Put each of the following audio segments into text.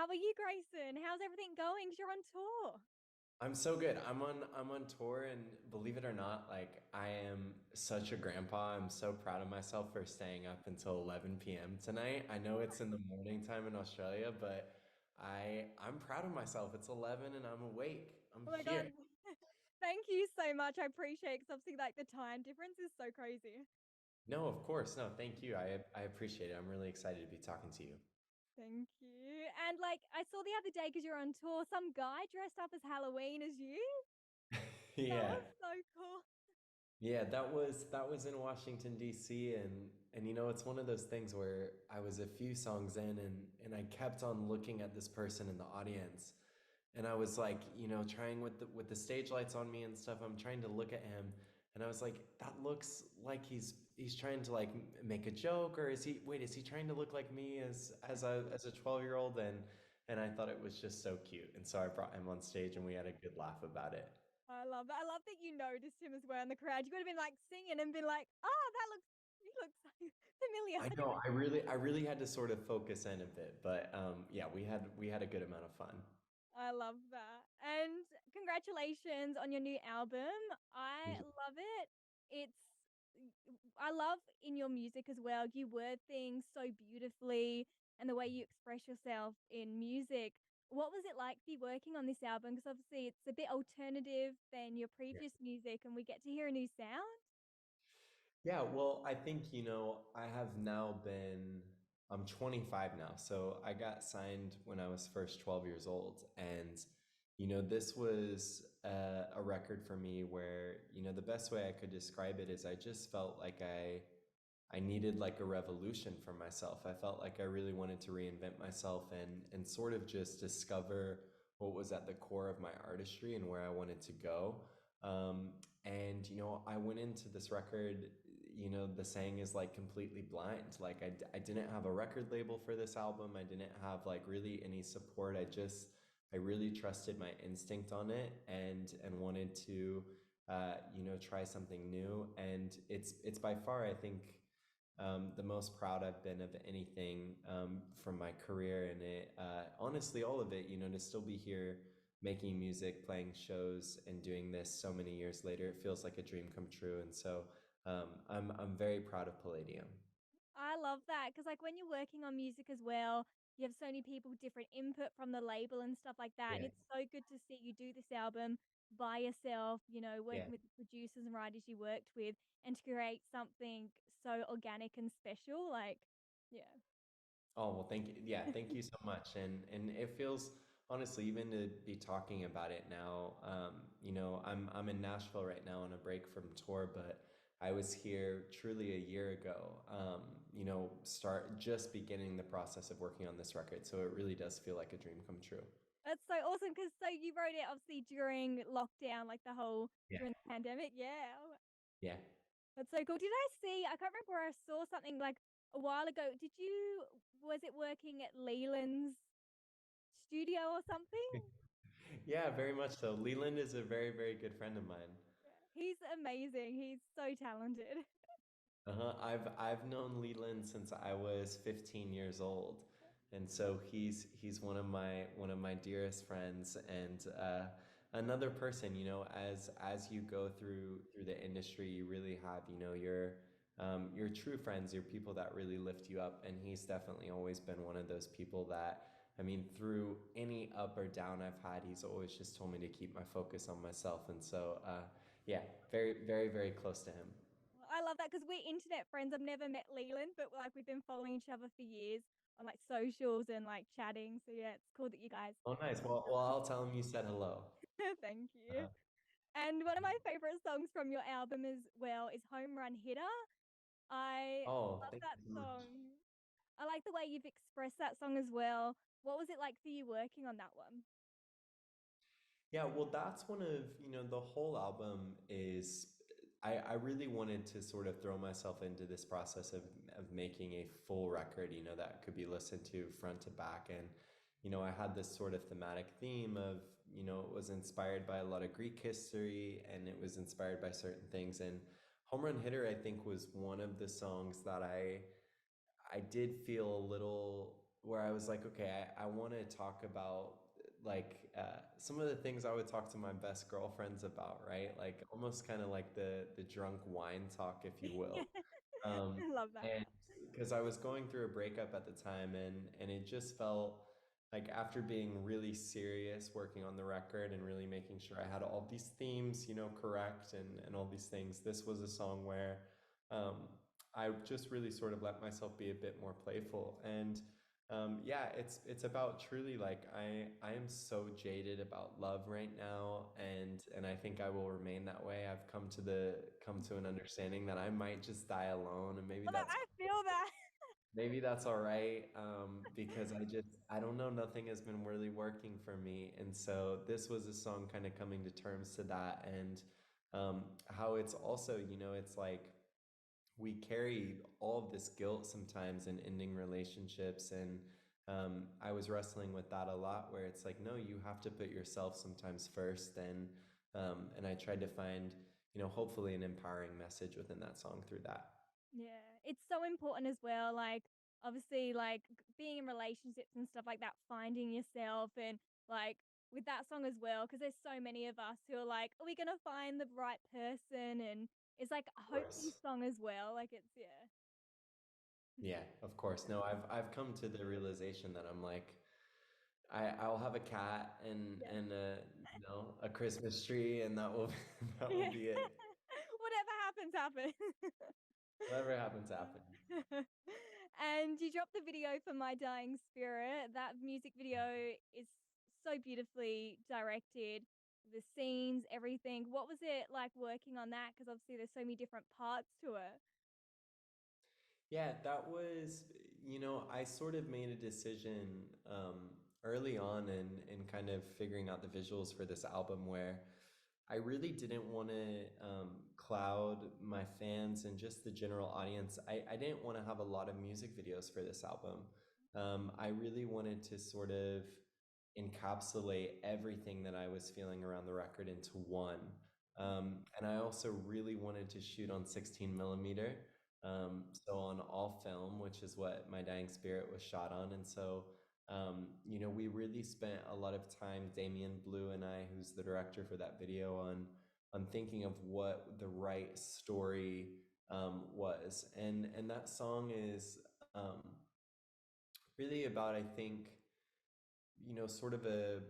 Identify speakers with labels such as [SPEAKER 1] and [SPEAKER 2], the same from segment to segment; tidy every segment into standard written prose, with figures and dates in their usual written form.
[SPEAKER 1] How are you, Grayson? How's everything going? 'Cause you're on tour.
[SPEAKER 2] I'm so good. I'm on tour and believe it or not, like I am such a grandpa. I'm so proud of myself for staying up until 11 p.m. tonight. I know it's in the morning time in Australia, but I'm proud of myself. It's 11 and I'm awake. I'm
[SPEAKER 1] Oh my God.
[SPEAKER 2] here.
[SPEAKER 1] Thank you so much. I appreciate it because obviously like the time difference is so crazy.
[SPEAKER 2] No, of course. No, thank you. I appreciate it. I'm really excited to be talking to you.
[SPEAKER 1] Thank you. And like I saw the other day because you're on tour, some guy dressed up as Halloween as you. That was
[SPEAKER 2] Yeah.
[SPEAKER 1] so cool.
[SPEAKER 2] Yeah, that was in Washington D.C. and it's one of those things where I was a few songs in and I kept on looking at this person in the audience and I was like, trying with the stage lights on me and stuff, I'm trying to look at him and I was like, that looks like he's trying to like make a joke, or is he trying to look like me as a 12-year-old, and I thought it was just so cute. And so I brought him on stage and we had a good laugh about it.
[SPEAKER 1] I love that. I love that you noticed him as well in the crowd. You could have been like singing and been like, oh, he looks familiar.
[SPEAKER 2] I know. I really had to sort of focus in a bit, but yeah, we had a good amount of fun.
[SPEAKER 1] I love that. And congratulations on your new album.
[SPEAKER 2] Thank
[SPEAKER 1] I
[SPEAKER 2] you.
[SPEAKER 1] love it. It's I love in your music as well. You word things so beautifully and the way you express yourself in music. What was it like for you working on this album? Because obviously it's a bit alternative than your
[SPEAKER 2] Yeah.
[SPEAKER 1] previous music and we get to hear a new sound.
[SPEAKER 2] Yeah, well, I think, I'm 25 now. So I got signed when I was first 12 years old. And, this was a record for me where, the best way I could describe it is I just felt like I needed like a revolution for myself. I felt like I really wanted to reinvent myself and sort of just discover what was at the core of my artistry and where I wanted to go. And I went into this record, the saying is like completely blind. Like I didn't have a record label for this album. I didn't have like really any support. I really trusted my instinct on it and wanted to try something new. And it's by far, I think, the most proud I've been of anything from my career. And honestly, all of it, to still be here making music, playing shows, and doing this so many years later, it feels like a dream come true. And so I'm very proud of Palladium.
[SPEAKER 1] I love that because, like, when you're working on music as well, you have so many people with different input from the label and stuff like that. And
[SPEAKER 2] Yeah,
[SPEAKER 1] it's so good to see you do this album by yourself,
[SPEAKER 2] yeah.
[SPEAKER 1] working with the producers and writers you worked with and to create something so organic and special. Like, yeah.
[SPEAKER 2] Oh, well, thank you. Yeah, thank you so much. And it feels, honestly, even to be talking about it now, I'm in Nashville right now on a break from tour, but I was here truly a year ago, start just beginning the process of working on this record. So it really does feel like a dream come true.
[SPEAKER 1] That's so awesome because so you wrote it obviously during lockdown, like the whole
[SPEAKER 2] Yeah.
[SPEAKER 1] during the pandemic. Yeah.
[SPEAKER 2] Yeah.
[SPEAKER 1] That's so cool. Did I see? I can't remember where I saw something like a while ago. Was it working at Leland's studio or something?
[SPEAKER 2] Yeah, very much so. Leland is a very, very good friend of mine.
[SPEAKER 1] Yeah. He's amazing. He's so talented.
[SPEAKER 2] Uh-huh. I've known Leland since I was 15 years old. And so he's one of my dearest friends, and another person, as you go through the industry, you really have, your true friends, your people that really lift you up. And he's definitely always been one of those people that, I mean, through any up or down I've had, he's always just told me to keep my focus on myself. And so yeah, very, very, very close to him.
[SPEAKER 1] I love that because we're internet friends. I've never met Leland, but like we've been following each other for years on like socials and like chatting. So yeah, it's cool that you guys
[SPEAKER 2] Oh, nice. Well, I'll tell him you said hello.
[SPEAKER 1] thank you.
[SPEAKER 2] Uh,
[SPEAKER 1] And one of my favorite songs from your album as well is Home Run Hitter. I
[SPEAKER 2] oh,
[SPEAKER 1] love
[SPEAKER 2] thank
[SPEAKER 1] that
[SPEAKER 2] you so much.
[SPEAKER 1] song. I like the way you've expressed that song as well. What was it like for you working on that one?
[SPEAKER 2] Yeah, well, that's one of, the whole album is, I really wanted to sort of throw myself into this process of making a full record, that could be listened to front to back. And, I had this sort of thematic theme of, it was inspired by a lot of Greek history and it was inspired by certain things. And Home Run Hitter, I think, was one of the songs that I did feel a little where I was like, okay, I want to talk about like some of the things I would talk to my best girlfriends about, right? Like almost kind of like the drunk wine talk, if you will. Um,
[SPEAKER 1] I love that.
[SPEAKER 2] and because I was going through a breakup at the time, and it just felt like after being really serious working on the record and really making sure I had all these themes, correct and all these things, this was a song where um, I just really sort of let myself be a bit more playful. And yeah, it's about truly like I am so jaded about love right now, and I think I will remain that way. I've come to an understanding that I might just die alone, and
[SPEAKER 1] Well, I feel that.
[SPEAKER 2] maybe that's all right, because I don't know, nothing has been really working for me, and so this was a song kind of coming to terms to that, and how it's also, it's like we carry all of this guilt sometimes in ending relationships, and I was wrestling with that a lot, where it's like, no, you have to put yourself sometimes first, and I tried to find, hopefully an empowering message within that song through that.
[SPEAKER 1] Yeah, it's so important as well. Like, obviously, like being in relationships and stuff like that, finding yourself, and like with that song as well, because there's so many of us who are like, are we gonna find the right person? And it's like a
[SPEAKER 2] Of
[SPEAKER 1] hopeful
[SPEAKER 2] course.
[SPEAKER 1] song as well. Like, it's yeah,
[SPEAKER 2] Yeah, of course. No, I've come to the realization that I'm like, I'll have a cat
[SPEAKER 1] yeah,
[SPEAKER 2] and a Christmas tree, and that will that will
[SPEAKER 1] yeah.
[SPEAKER 2] be it.
[SPEAKER 1] Whatever happens, happens.
[SPEAKER 2] Whatever happens, happens.
[SPEAKER 1] And you dropped the video for My Dying Spirit. That music video is so beautifully directed. The scenes, everything. What was it like working on that? Because obviously there's so many different parts to it.
[SPEAKER 2] Yeah, that was, I sort of made a decision early on in kind of figuring out the visuals for this album, where I really didn't want to cloud my fans and just the general audience. I didn't want to have a lot of music videos for this album. I really wanted to sort of encapsulate everything that I was feeling around the record into one. And I also really wanted to shoot on 16 millimeter. So on all film, which is what My Dying Spirit was shot on. And so, we really spent a lot of time, Damien Blue and I, who's the director for that video, on thinking of what the right story was. And that song is really about, I think, sort of a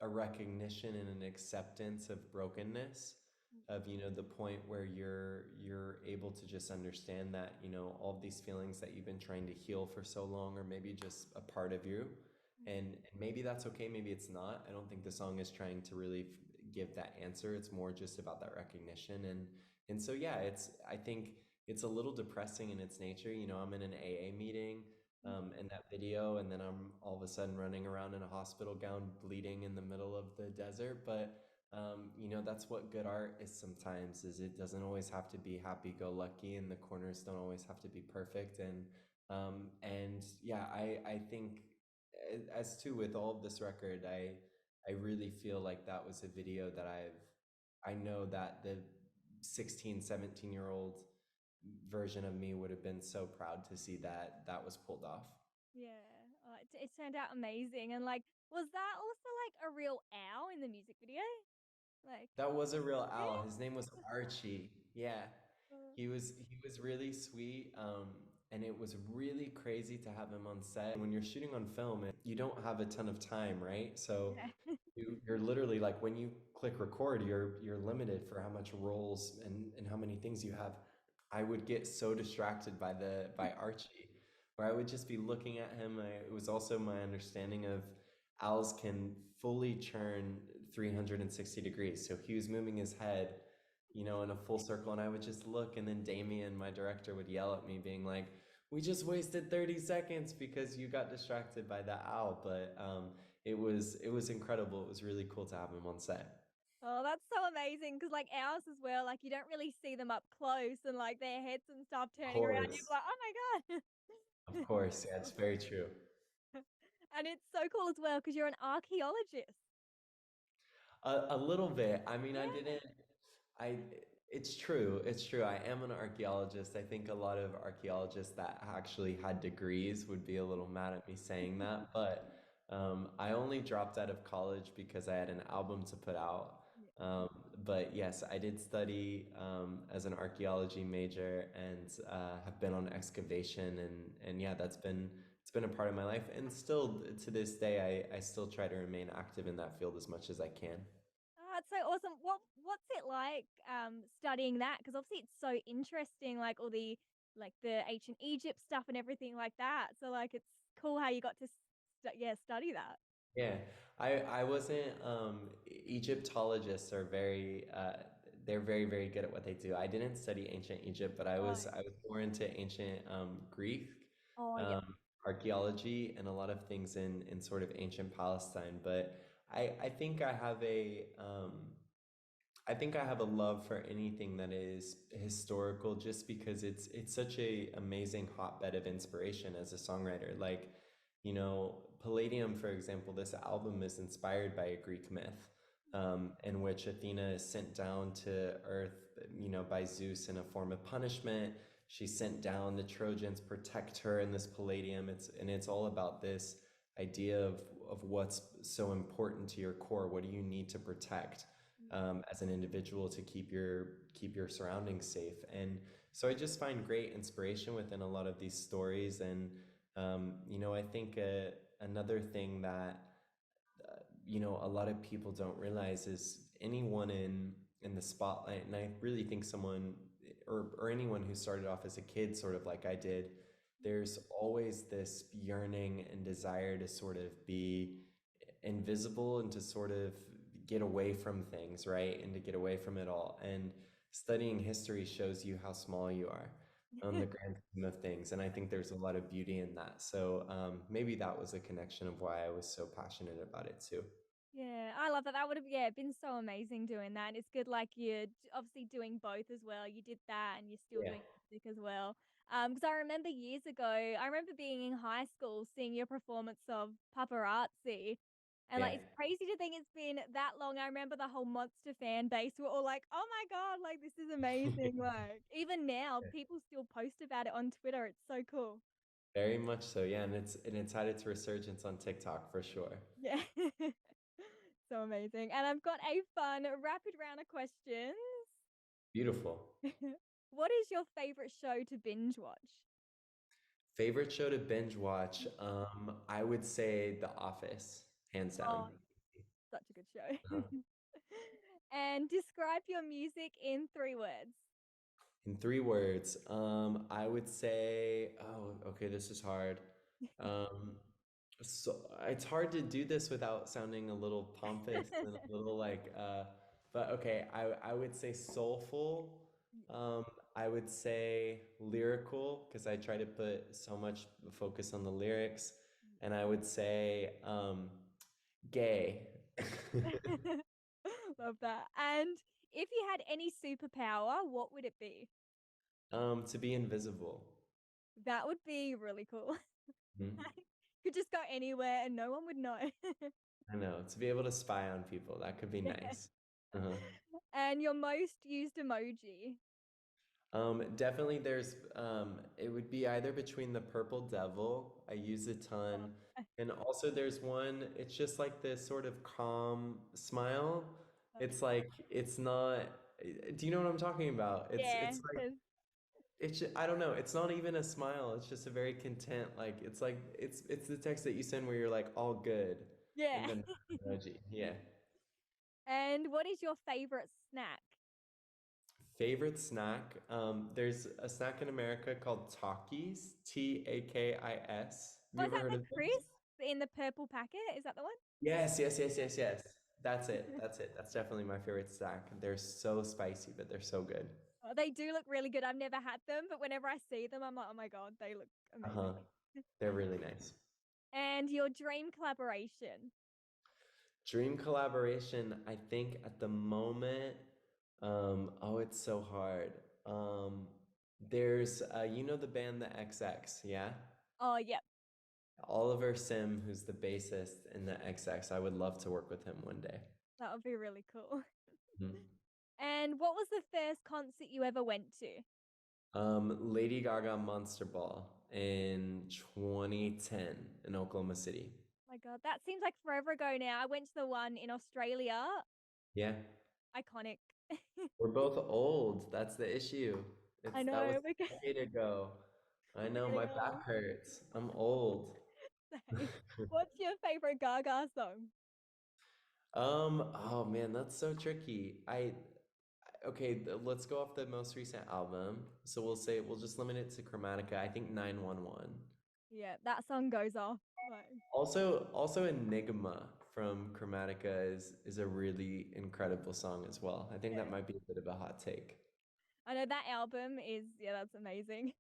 [SPEAKER 2] recognition and an acceptance of brokenness, of the point where you're able to just understand that all of these feelings that you've been trying to heal for so long, or maybe just a part of you, and maybe that's okay, maybe it's not. I don't think the song is trying to really give that answer. It's more just about that recognition, and so yeah, I think it's a little depressing in its nature. I'm in an AA meeting in that video, and then I'm all of a sudden running around in a hospital gown, bleeding in the middle of the desert. But that's what good art is sometimes. Is it doesn't always have to be happy-go-lucky, and the corners don't always have to be perfect. And yeah, I think as too with all of this record, I really feel like that was a video that I know that the 16, 17-year-old version of me would have been so proud to see that that was pulled off.
[SPEAKER 1] Yeah, it turned out amazing. And like, was that also like a real owl in the music video? Like,
[SPEAKER 2] That was a real owl.
[SPEAKER 1] yeah.
[SPEAKER 2] His name was Archie. Yeah.
[SPEAKER 1] Uh,
[SPEAKER 2] He was really sweet. And it was really crazy to have him on set. When you're shooting on film, you don't have a ton of time, right? So
[SPEAKER 1] yeah.
[SPEAKER 2] you're literally like, when you click record, you're limited for how much rolls and how many things you have. I would get so distracted by Archie, where I would just be looking at him. It was also my understanding of owls can fully turn 360 degrees. So he was moving his head, in a full circle, and I would just look, and then Damien, my director, would yell at me, being like, "We just wasted 30 seconds because you got distracted by that owl." But it was incredible. It was really cool to have him on set.
[SPEAKER 1] Oh, that's so amazing. Cause like ours as well, like you don't really see them up close and like their heads and stuff
[SPEAKER 2] Of
[SPEAKER 1] turning around. You're
[SPEAKER 2] course.
[SPEAKER 1] like, oh my God.
[SPEAKER 2] Of course. Yeah, it's very true.
[SPEAKER 1] And it's so cool as well because you're an archaeologist.
[SPEAKER 2] A little bit. I mean, I
[SPEAKER 1] Yeah.
[SPEAKER 2] didn't. I It's true. It's true. I am an archaeologist. I think a lot of archaeologists that actually had degrees would be a little mad at me saying that, but I only dropped out of college because I had an album to put out.
[SPEAKER 1] Yeah.
[SPEAKER 2] But yes, I did study as an archaeology major and have been on excavation and yeah, it's been a part of my life. And still to this day, I still try to remain active in that field as much as I can.
[SPEAKER 1] Oh, it's so awesome. What's it like studying that? Because obviously it's so interesting, like all the the ancient Egypt stuff and everything like that. So like it's cool how you got to yeah, study that.
[SPEAKER 2] Yeah, I wasn't Egyptologists are very they're very good at what they do. I didn't study ancient Egypt, but
[SPEAKER 1] Oh,
[SPEAKER 2] I was more into ancient Greek
[SPEAKER 1] oh, yep.
[SPEAKER 2] um, archaeology and a lot of things in sort of ancient Palestine. But I think I think I have a love for anything that is historical just because it's such a amazing hotbed of inspiration as a songwriter. Like, you know, Palladium, for example, this album is inspired by a Greek myth, in which Athena is sent down to Earth, you know, by Zeus in a form of punishment. She's sent down, the Trojans protect her in this Palladium. It's all about this idea of what's so important to your core. What do you need to protect? As an individual to keep your surroundings safe. And so I just find great inspiration within a lot of these stories. And you know, I think another thing that you know a lot of people don't realize is anyone in the spotlight, and I really think someone or anyone who started off as a kid, sort of like I did, there's always this yearning and desire to sort of be invisible and to sort of get away from things, right? And to get away from it all. And studying history shows you how small you are on the grand scheme of things. And I think there's a lot of beauty in that. So maybe that was a connection of why I was so passionate about it too.
[SPEAKER 1] Yeah, I love that. That would have, yeah, been so amazing doing that. And it's good, like you're obviously doing both as well. You did that, and you're still
[SPEAKER 2] Yeah.
[SPEAKER 1] doing music as well. Because I remember years ago, I remember being in high school, seeing your performance of Paparazzi, and
[SPEAKER 2] Yeah.
[SPEAKER 1] like it's crazy to think it's been that long. I remember the whole Monster fan base were all like, "Oh my god, like this is amazing!" Like even now, people still post about it on Twitter. It's so cool.
[SPEAKER 2] Very much so. Yeah. And it's had its resurgence on TikTok for sure.
[SPEAKER 1] Yeah. So amazing. And I've got a fun rapid round of questions.
[SPEAKER 2] Beautiful.
[SPEAKER 1] What is your favorite show to binge watch?
[SPEAKER 2] Favorite show to binge watch? I would say The Office, hands down.
[SPEAKER 1] Oh, such a good show.
[SPEAKER 2] Uh,
[SPEAKER 1] And describe your music in 3 words.
[SPEAKER 2] In 3 words, I would say, oh, okay, this is hard. Um, so it's hard to do this without sounding a little pompous and a little like, but okay, I would say soulful. Um, I would say lyrical because I try to put so much focus on the lyrics, and I would say gay.
[SPEAKER 1] Love that. And if you had any superpower, what would it be?
[SPEAKER 2] To be invisible.
[SPEAKER 1] That would be really cool.
[SPEAKER 2] Mhm.
[SPEAKER 1] Could just go anywhere and no one would know.
[SPEAKER 2] I know, to be able to spy on people, that could be
[SPEAKER 1] Yeah.
[SPEAKER 2] nice. Uh-huh.
[SPEAKER 1] And your most used emoji.
[SPEAKER 2] Definitely it would be either between the purple devil, I use a ton,
[SPEAKER 1] Oh,
[SPEAKER 2] and also there's one, it's just like this sort of calm smile. It's like, it's not, do you know what I'm talking about?
[SPEAKER 1] yeah,
[SPEAKER 2] It's like,
[SPEAKER 1] there's
[SPEAKER 2] I don't know, it's not even a smile, it's just a very content, like, it's like, it's the text that you send where you're like, all good,
[SPEAKER 1] yeah.
[SPEAKER 2] and then emoji, yeah.
[SPEAKER 1] And what is your favorite snack?
[SPEAKER 2] Favorite snack? There's a snack in America called Takis, Takis. Have
[SPEAKER 1] Oh,
[SPEAKER 2] you
[SPEAKER 1] is
[SPEAKER 2] ever
[SPEAKER 1] that
[SPEAKER 2] heard
[SPEAKER 1] the
[SPEAKER 2] of those?
[SPEAKER 1] crisp in the purple packet? Is that the one? Yeah.
[SPEAKER 2] Yes. That's it. That's it. That's definitely my favorite snack. They're so spicy, but they're so good.
[SPEAKER 1] Oh, they do look really good. I've never had them, but whenever I see them, I'm like, oh my God, they look
[SPEAKER 2] Uh-huh.
[SPEAKER 1] amazing.
[SPEAKER 2] They're really nice.
[SPEAKER 1] And your dream collaboration?
[SPEAKER 2] Dream collaboration, I think at the moment, oh, it's so hard. Um, there's, you know the band The XX, yeah?
[SPEAKER 1] Oh, yep.
[SPEAKER 2] Oliver Sim, who's the bassist in the XX, I would love to work with him one day.
[SPEAKER 1] That would be really cool.
[SPEAKER 2] Mhm.
[SPEAKER 1] And what was the first concert you ever went to?
[SPEAKER 2] Lady Gaga Monster Ball in 2010 in Oklahoma City.
[SPEAKER 1] My God, that seems like forever ago now. I went to the one in Australia.
[SPEAKER 2] Yeah,
[SPEAKER 1] Iconic.
[SPEAKER 2] we're both old. That's the issue.
[SPEAKER 1] I
[SPEAKER 2] That was
[SPEAKER 1] know.
[SPEAKER 2] a decade ago. I
[SPEAKER 1] We're
[SPEAKER 2] know
[SPEAKER 1] getting
[SPEAKER 2] my
[SPEAKER 1] old.
[SPEAKER 2] back hurts. I'm old.
[SPEAKER 1] Same. What's your favorite Gaga song?
[SPEAKER 2] Oh man, that's so tricky. Okay, let's go off the most recent album. So we'll just limit it to Chromatica. I think 911.
[SPEAKER 1] Yeah, that song goes off. Like,
[SPEAKER 2] Also Enigma from Chromatica is a really incredible song as well. I think that
[SPEAKER 1] yeah.
[SPEAKER 2] might be a bit of a hot take.
[SPEAKER 1] I know that album is, yeah, that's amazing.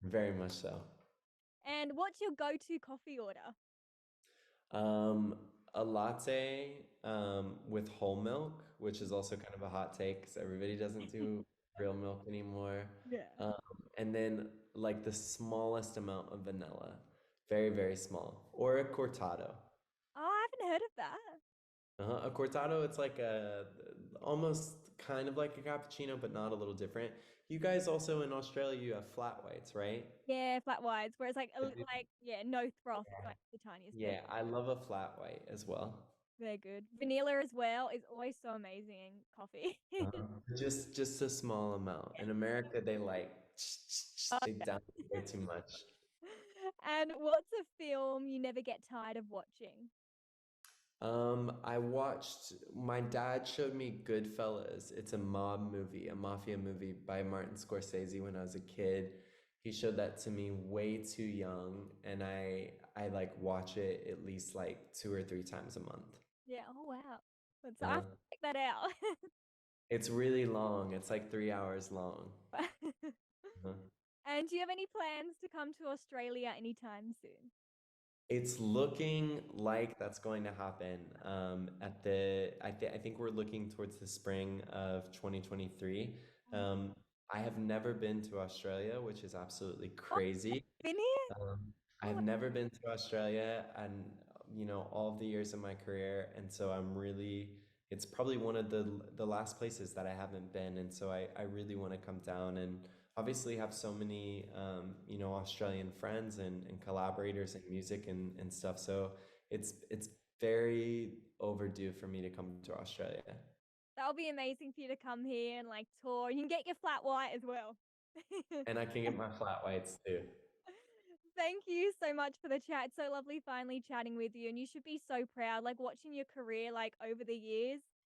[SPEAKER 2] Very much so.
[SPEAKER 1] And what's your go-to coffee order?
[SPEAKER 2] A latte with whole milk, which is also kind of a hot take because everybody doesn't do real milk anymore.
[SPEAKER 1] Yeah.
[SPEAKER 2] Um, and then like the smallest amount of vanilla, very, very small, or a cortado.
[SPEAKER 1] Oh, I haven't heard of that.
[SPEAKER 2] A cortado, it's like a almost kind of like a cappuccino, but not a little different. You guys also in Australia, you have flat whites, right?
[SPEAKER 1] Yeah, flat whites, where it's like like yeah, no froth, like the tiniest bit.
[SPEAKER 2] Yeah, I love a flat white as well.
[SPEAKER 1] They're good. Vanilla as well is always so amazing in coffee.
[SPEAKER 2] Just a small amount. In America, they like they down it way too much.
[SPEAKER 1] And what's a film you never get tired of watching?
[SPEAKER 2] I watched, my dad showed me Goodfellas. It's a mob movie, a mafia movie by Martin Scorsese when I was a kid. He showed that to me way too young, and I like watch it at least like 2 or 3 times a month.
[SPEAKER 1] Yeah, oh wow. But I have to
[SPEAKER 2] Uh,
[SPEAKER 1] check that out.
[SPEAKER 2] it's really long. It's like 3 hours long. Uh-huh.
[SPEAKER 1] And do you have any plans to come to Australia anytime soon?
[SPEAKER 2] It's looking like that's going to happen. I think we're looking towards the spring of 2023.
[SPEAKER 1] Oh,
[SPEAKER 2] I have never been to Australia, which is absolutely
[SPEAKER 1] oh,
[SPEAKER 2] crazy.
[SPEAKER 1] been here? Oh,
[SPEAKER 2] I've never been to Australia and all of the years of my career, and so it's probably one of the last places that I haven't been, and so I really want to come down and obviously have so many Australian friends and collaborators in music and stuff. So it's very overdue for me to come to Australia.
[SPEAKER 1] that'll be amazing for you to come here and like tour. You can get your flat white as well.
[SPEAKER 2] And I can get my flat whites too.
[SPEAKER 1] Thank you so much for the chat. It's so lovely finally chatting with you. And you should be so proud, like watching your career like over the years.